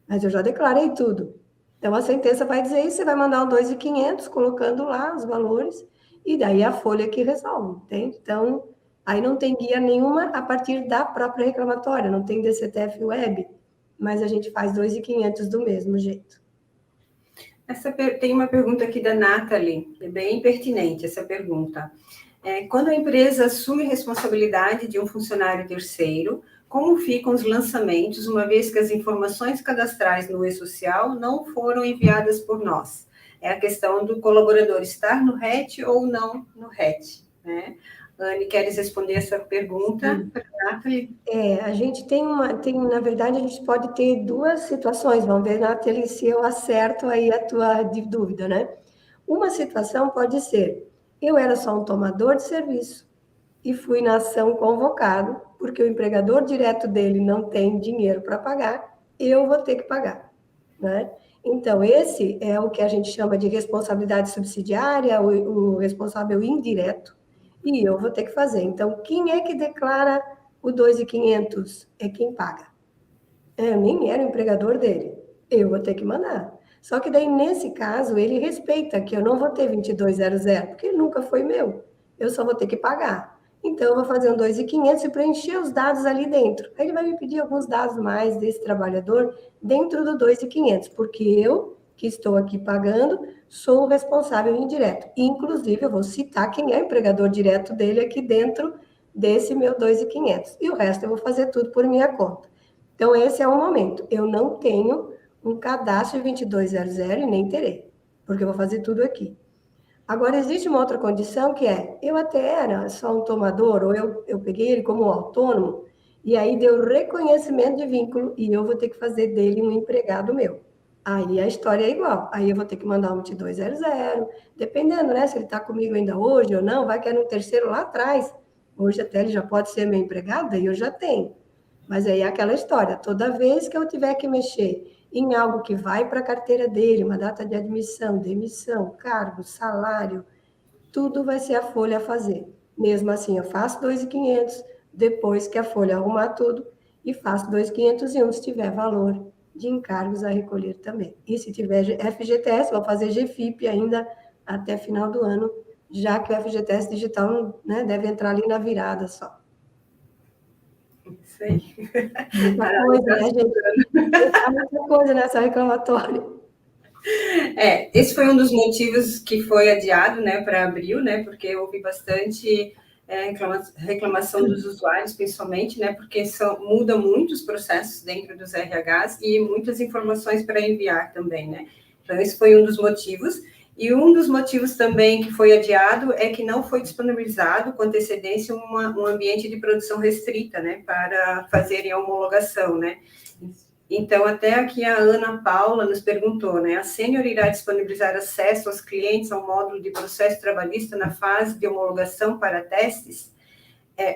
mas eu já declarei tudo. Então, a sentença vai dizer isso, você vai mandar um 2.500, colocando lá os valores, e daí a folha que resolve, entende? Então, aí não tem guia nenhuma a partir da própria reclamatória, não tem DCTF web, mas a gente faz 2.500 do mesmo jeito. Tem uma pergunta aqui da Nathalie, é bem pertinente essa pergunta. Quando a empresa assume responsabilidade de um funcionário terceiro, como ficam os lançamentos, uma vez que as informações cadastrais no e-social não foram enviadas por nós? É a questão do colaborador estar no RET ou não no RET, né? Anne, queres responder essa pergunta para a Nathalie? A gente na verdade, a gente pode ter duas situações. Vamos ver, Nathalie, se eu acerto aí a tua dúvida, né? Uma situação pode ser, eu era só um tomador de serviço e fui na ação convocado, porque o empregador direto dele não tem dinheiro para pagar, eu vou ter que pagar, né? Então, esse é o que a gente chama de responsabilidade subsidiária, o responsável indireto, e eu vou ter que fazer. Então, quem é que declara o 2.500? É quem paga. Eu nem era o empregador dele, eu vou ter que mandar. Só que daí, nesse caso, ele respeita que eu não vou ter 2200, porque nunca foi meu. Eu só vou ter que pagar. Então, eu vou fazer um 2.500 e preencher os dados ali dentro. Aí ele vai me pedir alguns dados mais desse trabalhador dentro do 2.500, porque eu, que estou aqui pagando, sou o responsável indireto. Inclusive, eu vou citar quem é o empregador direto dele aqui dentro desse meu 2.500. E o resto eu vou fazer tudo por minha conta. Então, esse é um momento. Eu não tenho um cadastro de 2200 e nem terei, porque eu vou fazer tudo aqui. Agora, existe uma outra condição que é, eu até era só um tomador, ou eu peguei ele como autônomo, e aí deu reconhecimento de vínculo, e eu vou ter que fazer dele um empregado meu. Aí a história é igual, aí eu vou ter que mandar um 2200, dependendo, né, se ele está comigo ainda hoje ou não, vai que era um terceiro lá atrás, hoje até ele já pode ser meu empregado, daí eu já tenho. Mas aí é aquela história, toda vez que eu tiver que mexer em algo que vai para a carteira dele, uma data de admissão, demissão, cargo, salário, tudo vai ser a folha a fazer. Mesmo assim, eu faço 2.500, depois que a folha arrumar tudo, e faço 2.501 se tiver valor de encargos a recolher também. E se tiver FGTS, vou fazer GFIP ainda até final do ano, já que o FGTS digital, né, deve entrar ali na virada só. Isso aí. Muita coisa, né, gente? Muita coisa nessa reclamatória. Esse foi um dos motivos que foi adiado, né, para abril, né, porque houve bastante reclamação dos usuários, principalmente, né, porque muda muitos processos dentro dos RHs e muitas informações para enviar também, né. Então, esse foi um dos motivos. E um dos motivos também que foi adiado é que não foi disponibilizado com antecedência um ambiente de produção restrita, né, para fazerem a homologação, né. Então, até aqui a Ana Paula nos perguntou, né, a Sênior irá disponibilizar acesso aos clientes ao módulo de processo trabalhista na fase de homologação para testes?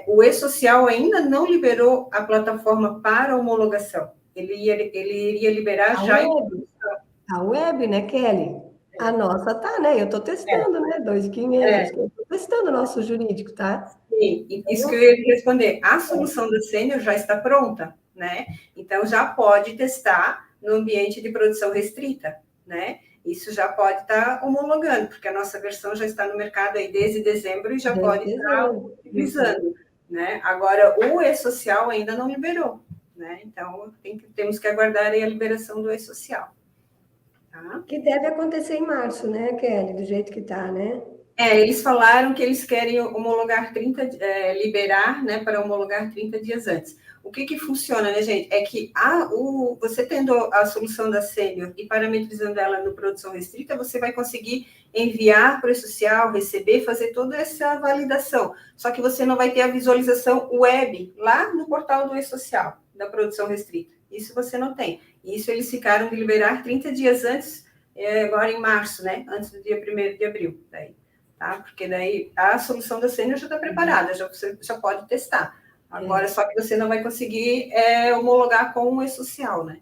O e-social ainda não liberou a plataforma para homologação. Ele iria liberar A web, né, Kelly? A nossa tá, né? Eu estou testando, né? 2.500. Eu estou testando o nosso jurídico, tá? Sim, isso que eu ia responder. A solução da Sênior já está pronta, né? Então, já pode testar no ambiente de produção restrita, né? isso já pode estar homologando, porque a nossa versão já está no mercado aí desde dezembro e já pode estar utilizando, né? Agora, o e-social ainda não liberou, né? Então, temos que aguardar aí a liberação do e-social. Tá? Que deve acontecer em março, né, Kelly? Do jeito que está, né? Eles falaram que eles querem homologar liberar, né, para homologar 30 dias antes. O que funciona, né, gente? É que você tendo a solução da sênior e parametrizando ela no produção restrita, você vai conseguir enviar para o social, receber, fazer toda essa validação. Só que você não vai ter a visualização web lá no portal do e-social, da produção restrita. Isso você não tem. Isso eles ficaram de liberar 30 dias antes, agora em março, né? Antes do dia 1º de abril. Daí. Tá? Porque daí a solução da sênior já está preparada, você já pode testar. Agora, só que você não vai conseguir homologar com o e-social, né?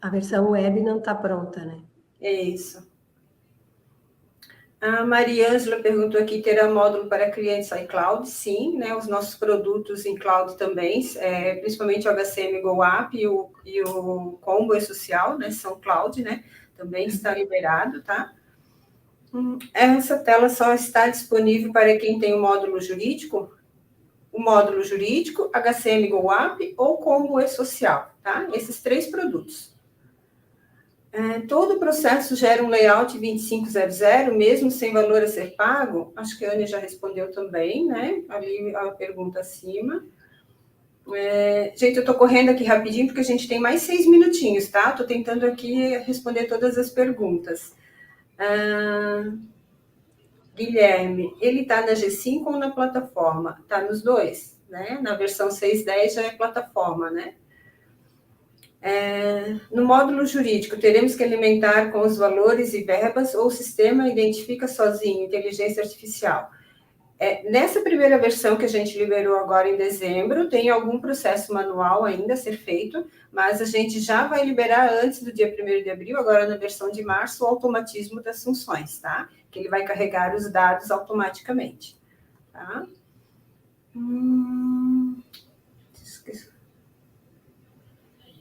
A versão web não está pronta, né? É isso. A Mariângela perguntou aqui, terá módulo para clientes iCloud? Sim, né? Os nossos produtos em cloud também, principalmente o HCM Go App e o Combo e-social, né? São cloud, né? Também está liberado, tá? Essa tela só está disponível para quem tem o módulo jurídico, HCM Go App ou Combo e-social, tá? Esses 3 produtos. Todo o processo gera um layout 2500, mesmo sem valor a ser pago? Acho que a Ana já respondeu também, né? Ali a pergunta acima. Gente, eu estou correndo aqui rapidinho, porque a gente tem mais 6 minutinhos, tá? Estou tentando aqui responder todas as perguntas. Guilherme, ele está na G5 ou na plataforma? Está nos dois, né? Na versão 6.10 já é plataforma, né? No módulo jurídico, teremos que alimentar com os valores e verbas ou o sistema identifica sozinho, inteligência artificial? Nessa primeira versão que a gente liberou agora em dezembro, tem algum processo manual ainda a ser feito, mas a gente já vai liberar antes do dia 1º de abril, agora na versão de março, o automatismo das funções, tá? Que ele vai carregar os dados automaticamente, tá?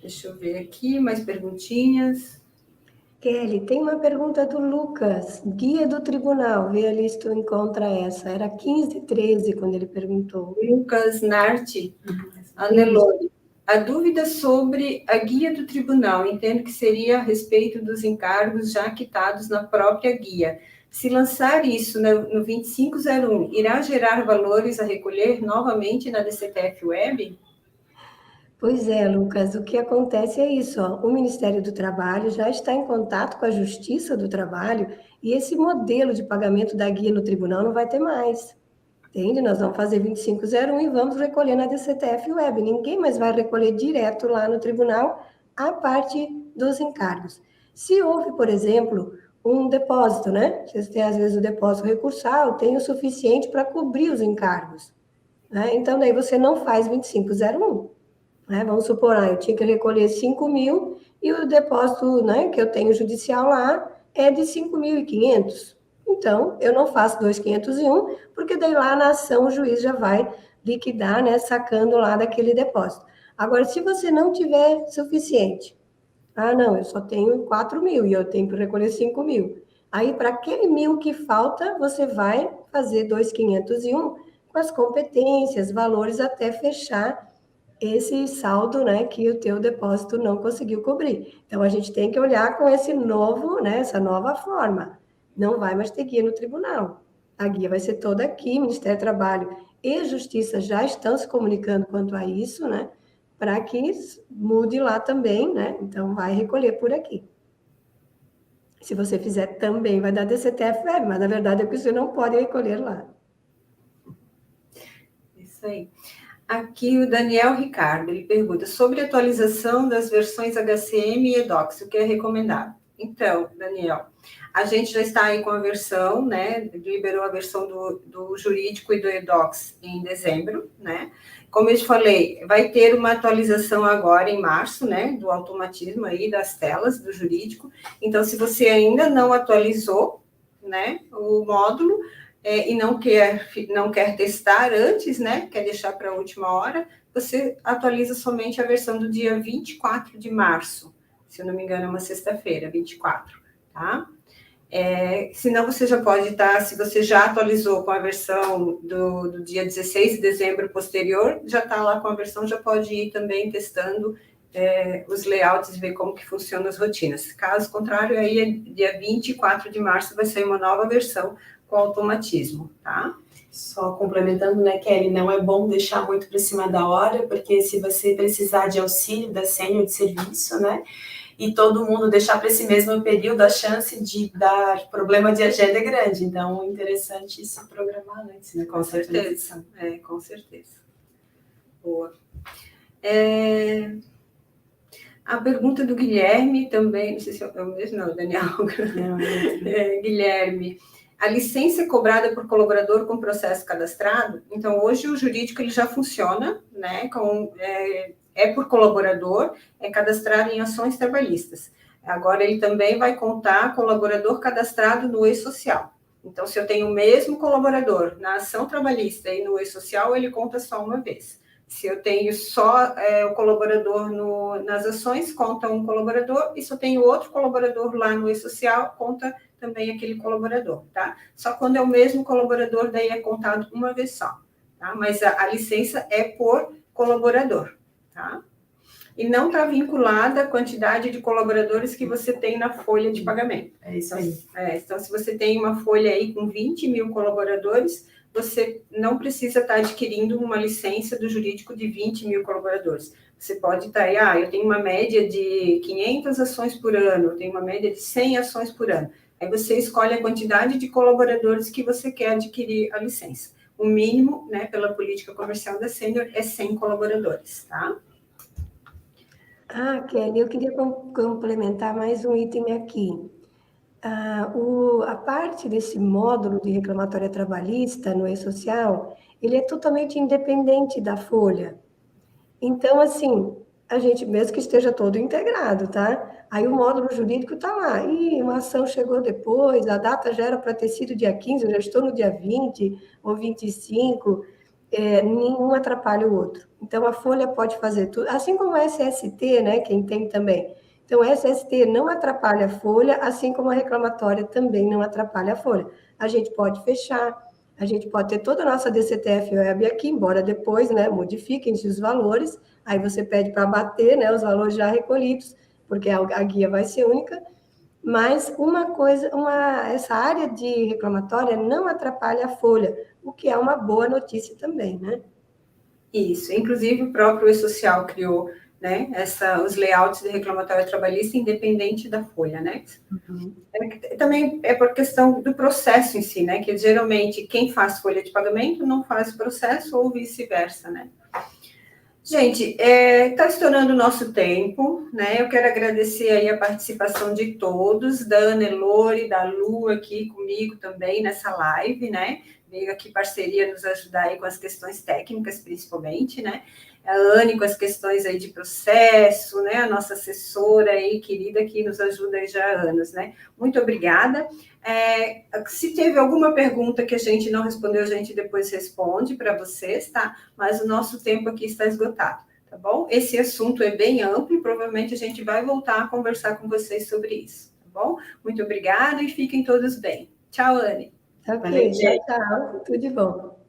Deixa eu ver aqui, mais perguntinhas. Kelly, tem uma pergunta do Lucas, guia do tribunal, vê ali se tu encontra essa. Era 15:13 quando ele perguntou. Lucas Narti, Anelone. A dúvida sobre a guia do tribunal, entendo que seria a respeito dos encargos já quitados na própria guia. Se lançar isso no 2501, irá gerar valores a recolher novamente na DCTF Web? Pois é, Lucas, o que acontece é isso, ó, o Ministério do Trabalho já está em contato com a Justiça do Trabalho e esse modelo de pagamento da guia no tribunal não vai ter mais, entende? Nós vamos fazer 2501 e vamos recolher na DCTF Web, ninguém mais vai recolher direto lá no tribunal a parte dos encargos. Se houve, por exemplo, um depósito, né? Vocês têm, às vezes, o depósito recursal, tem o suficiente para cobrir os encargos, né? Então, daí você não faz 2501. Né? Vamos supor, eu tinha que recolher 5.000 e o depósito, né, que eu tenho judicial lá é de 5.500. Então, eu não faço 2.501, porque daí lá na ação o juiz já vai liquidar, né, sacando lá daquele depósito. Agora, se você não tiver suficiente, não, eu só tenho 4.000 e eu tenho que recolher 5.000. Aí, para aquele 1.000 que falta, você vai fazer 2.501 com as competências, valores até fechar esse saldo, né, que o teu depósito não conseguiu cobrir. Então, a gente tem que olhar com esse novo, né, essa nova forma. Não vai mais ter guia no tribunal. A guia vai ser toda aqui, Ministério do Trabalho e Justiça já estão se comunicando quanto a isso, né, para que mude lá também, né, então vai recolher por aqui. Se você fizer também, vai dar DCTF Web, mas na verdade é que você não pode recolher lá. Isso aí. Aqui o Daniel Ricardo, ele pergunta sobre a atualização das versões HCM e eDocs, o que é recomendado? Então, Daniel, a gente já está aí com a versão, né, liberou a versão do jurídico e do eDocs em dezembro, né? Como eu te falei, vai ter uma atualização agora em março, né, do automatismo aí das telas do jurídico. Então, se você ainda não atualizou, né, o módulo, e não quer testar antes, né, quer deixar para a última hora, você atualiza somente a versão do dia 24 de março, se eu não me engano é uma sexta-feira, 24. tá? Senão você já pode estar, se você já atualizou com a versão do dia 16 de dezembro posterior, já está lá com a versão, já pode ir também testando os layouts e ver como que funcionam as rotinas. Caso contrário, aí dia 24 de março vai sair uma nova versão com automatismo, tá? Só complementando, né, Kelly, não é bom deixar muito para cima da hora, porque se você precisar de auxílio da sênior de serviço, né, e todo mundo deixar para esse mesmo período, a chance de dar problema de agenda é grande. Então, é interessante se programar antes, né? Com certeza. Com certeza. Boa. A pergunta do Guilherme também, não sei se é o mesmo, não, Daniel. Não, Guilherme. A licença é cobrada por colaborador com processo cadastrado? Então, hoje o jurídico ele já funciona, né, por colaborador, é cadastrado em ações trabalhistas. Agora, ele também vai contar colaborador cadastrado no e-social. Então, se eu tenho o mesmo colaborador na ação trabalhista e no e-social, ele conta só uma vez. Se eu tenho só o colaborador nas ações, conta um colaborador, e se eu tenho outro colaborador lá no e-social, conta também aquele colaborador, tá? Só quando é o mesmo colaborador, daí é contado uma vez só, tá? Mas a licença é por colaborador, tá? E não está vinculada à quantidade de colaboradores que você tem na folha de pagamento. É isso aí. Então, se você tem uma folha aí com 20 mil colaboradores, você não precisa estar adquirindo uma licença do jurídico de 20 mil colaboradores. Você pode estar aí, eu tenho uma média de 500 ações por ano, eu tenho uma média de 100 ações por ano. Aí você escolhe a quantidade de colaboradores que você quer adquirir a licença. O mínimo, né, pela política comercial da Sênior, é 100 colaboradores, tá? Kelly, eu queria complementar mais um item aqui. A parte desse módulo de reclamatória trabalhista no e-social, ele é totalmente independente da folha. Então, assim, a gente, mesmo que esteja todo integrado, tá? Aí o módulo jurídico está lá. Uma ação chegou depois, a data já era para ter sido dia 15, eu já estou no dia 20 ou 25, nenhum atrapalha o outro. Então, a folha pode fazer tudo, assim como o SST, né? Quem tem também. Então, o SST não atrapalha a folha, assim como a reclamatória também não atrapalha a folha. A gente pode fechar, a gente pode ter toda a nossa DCTF Web aqui, embora depois, né, modifiquem-se os valores, aí você pede para bater, né, os valores já recolhidos, porque a guia vai ser única, mas essa área de reclamatória não atrapalha a folha, o que é uma boa notícia também, né? Isso, inclusive o próprio e-social criou, né, os layouts de reclamatória trabalhista independente da folha, né? Uhum. Também é por questão do processo em si, né, que geralmente quem faz folha de pagamento não faz processo ou vice-versa, né? Gente, está estourando o nosso tempo, né? Eu quero agradecer aí a participação de todos, da Ana Elore, da Lu aqui comigo também nessa live, né? Veio aqui parceria nos ajudar aí com as questões técnicas, principalmente, né? A Anne com as questões aí de processo, né? A nossa assessora aí, querida, que nos ajuda aí já há anos, né? Muito obrigada. Se teve alguma pergunta que a gente não respondeu, a gente depois responde para vocês, tá? Mas o nosso tempo aqui está esgotado, tá bom? Esse assunto é bem amplo e provavelmente a gente vai voltar a conversar com vocês sobre isso, tá bom? Muito obrigada e fiquem todos bem. Tchau, Anne. Ok, tchau, tudo de bom.